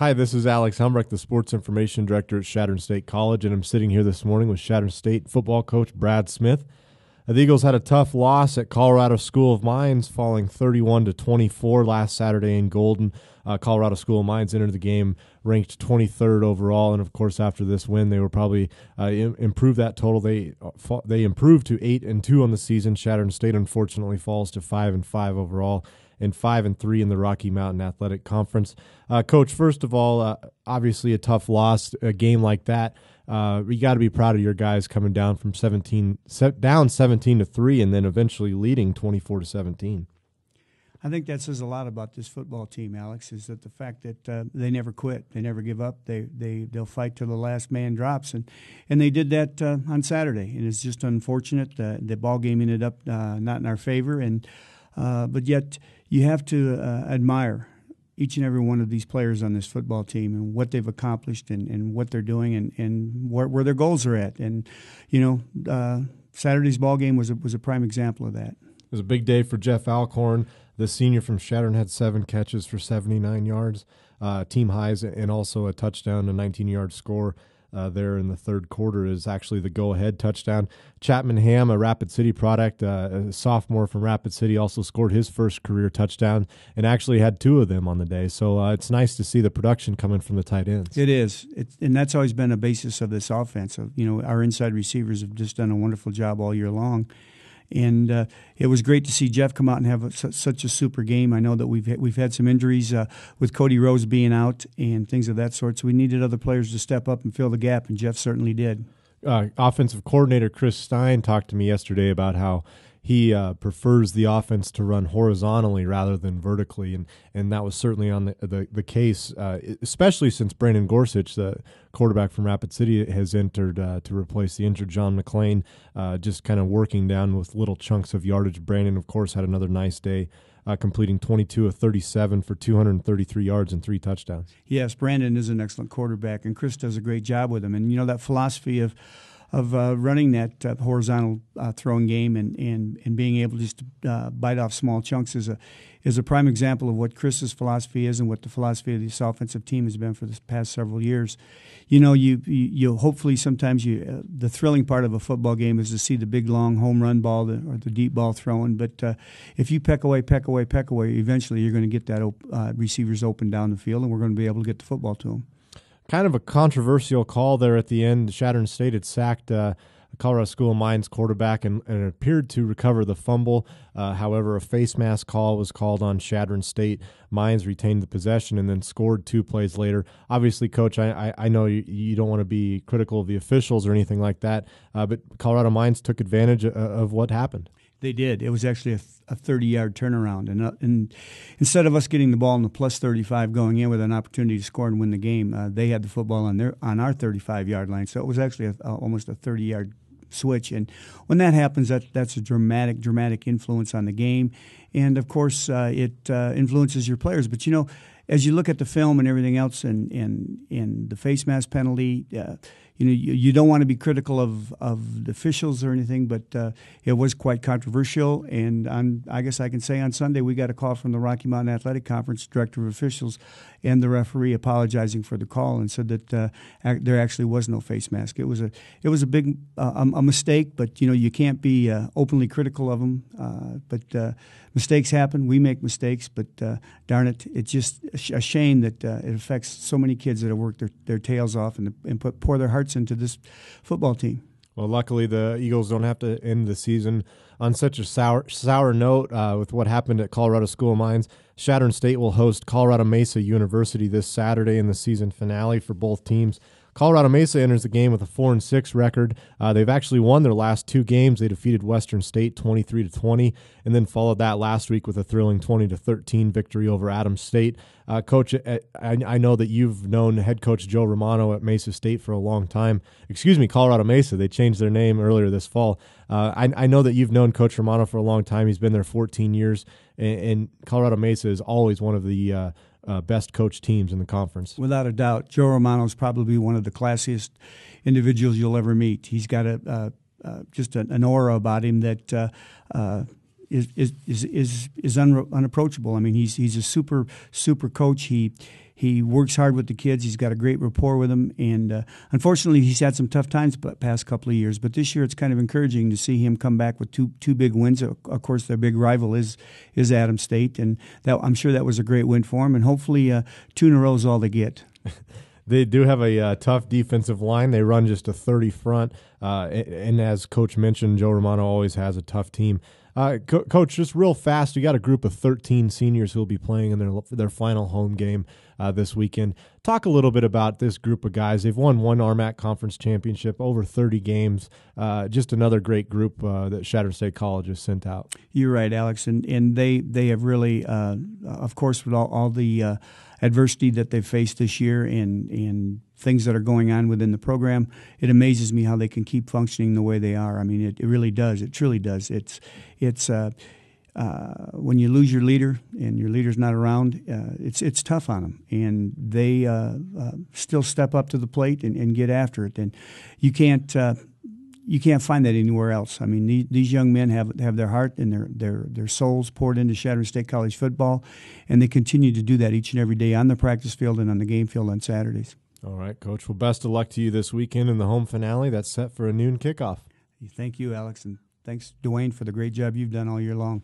Hi, this is Alex Humbrecht, the Sports Information Director at Chadron State College, and I'm sitting here this morning with Chadron State football coach Brad Smith. The Eagles had a tough loss at Colorado School of Mines, falling 31-24 last Saturday in Golden. Colorado School of Mines entered the game ranked 23rd overall, and of course, after this win, they will probably improve that total. They improved to 8-2 on the season. Chadron State unfortunately falls to 5-5 overall, and 5-3 in the Rocky Mountain Athletic Conference. Coach, first of all, obviously a tough loss, a game like that. You got to be proud of your guys coming down from 17-3, and then eventually leading 24-17. I think that says a lot about this football team, Alex, is that the fact that they never quit, they never give up, they'll fight till the last man drops, and they did that on Saturday. And it's just unfortunate the ball game ended up not in our favor, and but yet you have to admire each and every one of these players on this football team and what they've accomplished and what they're doing and where their goals are at. And Saturday's ball game was a prime example of that. It was a big day for Jeff Alcorn. The senior from Chadron had 7 catches for 79 yards, team highs, and also a touchdown, a 19-yard score there in the third quarter is actually the go-ahead touchdown. Chapman Ham, a Rapid City product, a sophomore from Rapid City, also scored his first career touchdown and actually had 2 of them on the day. So it's nice to see the production coming from the tight ends. It is, and that's always been a basis of this offense. Our inside receivers have just done a wonderful job all year long. And it was great to see Jeff come out and have such a super game. I know that we've had some injuries with Cody Rose being out and things of that sort, so we needed other players to step up and fill the gap, and Jeff certainly did. Offensive coordinator Chris Stein talked to me yesterday about how he prefers the offense to run horizontally rather than vertically, and that was certainly on the case, especially since Brandon Gorsuch, the quarterback from Rapid City, has entered to replace the injured John McClain, just kind of working down with little chunks of yardage. Brandon, of course, had another nice day, completing 22 of 37 for 233 yards and 3 touchdowns. Yes, Brandon is an excellent quarterback, and Chris does a great job with him. And, that philosophy of running that horizontal throwing game and being able just to bite off small chunks is a prime example of what Chris's philosophy is and what the philosophy of this offensive team has been for the past several years. You hopefully sometimes the thrilling part of a football game is to see the big long home run ball or the deep ball thrown. But if you peck away, eventually you're going to get that receivers open down the field, and we're going to be able to get the football to them. Kind of a controversial call there at the end. Chadron State had sacked Colorado School of Mines quarterback and appeared to recover the fumble. However, a face mask call was called on Chadron State. Mines retained the possession and then scored 2 plays later. Obviously, Coach, I know you don't want to be critical of the officials or anything like that, but Colorado Mines took advantage of what happened. They did. It was actually a 30-yard turnaround, and instead of us getting the ball in the plus 35 going in with an opportunity to score and win the game, they had the football on our 35-yard line. So it was actually almost a 30-yard switch. And when that happens, that's a dramatic influence on the game, and of course it influences your players. But as you look at the film and everything else, and the face mask penalty. You don't want to be critical of the officials or anything, but it was quite controversial. And I guess I can say on Sunday we got a call from the Rocky Mountain Athletic Conference Director of Officials and the referee apologizing for the call and said that there actually was no face mask. It was a big a mistake, but you can't be openly critical of them. But mistakes happen. We make mistakes, but darn it, it's just a shame that it affects so many kids that have worked their tails off and pour their hearts into this football team. Well, luckily the Eagles don't have to end the season on such a sour note with what happened at Colorado School of Mines. Chadron State will host Colorado Mesa University this Saturday in the season finale for both teams. Colorado Mesa enters the game with a 4-6 record. They've actually won their last 2 games. They defeated Western State 23-20, and then followed that last week with a thrilling 20-13 victory over Adams State. Coach, I know that you've known head coach Joe Romano at Mesa State for a long time. Colorado Mesa. They changed their name earlier this fall. I know that you've known Coach Romano for a long time. He's been there 14 years, and Colorado Mesa is always one of the best coached teams in the conference. Without a doubt. Joe Romano is probably one of the classiest individuals you'll ever meet. He's got just an aura about him that unapproachable. I mean, he's a super coach. He works hard with the kids. He's got a great rapport with them, and unfortunately, he's had some tough times the past couple of years. But this year, it's kind of encouraging to see him come back with two big wins. Of course, their big rival is Adams State, and I'm sure that was a great win for him. And hopefully, 2 in a row is all they get. They do have a tough defensive line. They run just a 30 front, and as Coach mentioned, Joe Romano always has a tough team. Coach, just real fast, you got a group of 13 seniors who will be playing in their final home game this weekend. Talk a little bit about this group of guys. They've won 1 RMAC Conference Championship, over 30 games. Just another great group that Chadron State College has sent out. You're right, Alex, and they have really, of course, with all the adversity that they've faced this year and things that are going on within the program, it amazes me how they can keep functioning the way they are. I mean, it really does. It truly does. It's when you lose your leader and your leader's not around, it's tough on them, and they still step up to the plate and get after it. And you can't find that anywhere else. I mean, these young men have their heart and their souls poured into Chadron State College football, and they continue to do that each and every day on the practice field and on the game field on Saturdays. All right, Coach. Well, best of luck to you this weekend in the home finale. That's set for a noon kickoff. Thank you, Alex, and thanks, Dwayne, for the great job you've done all year long.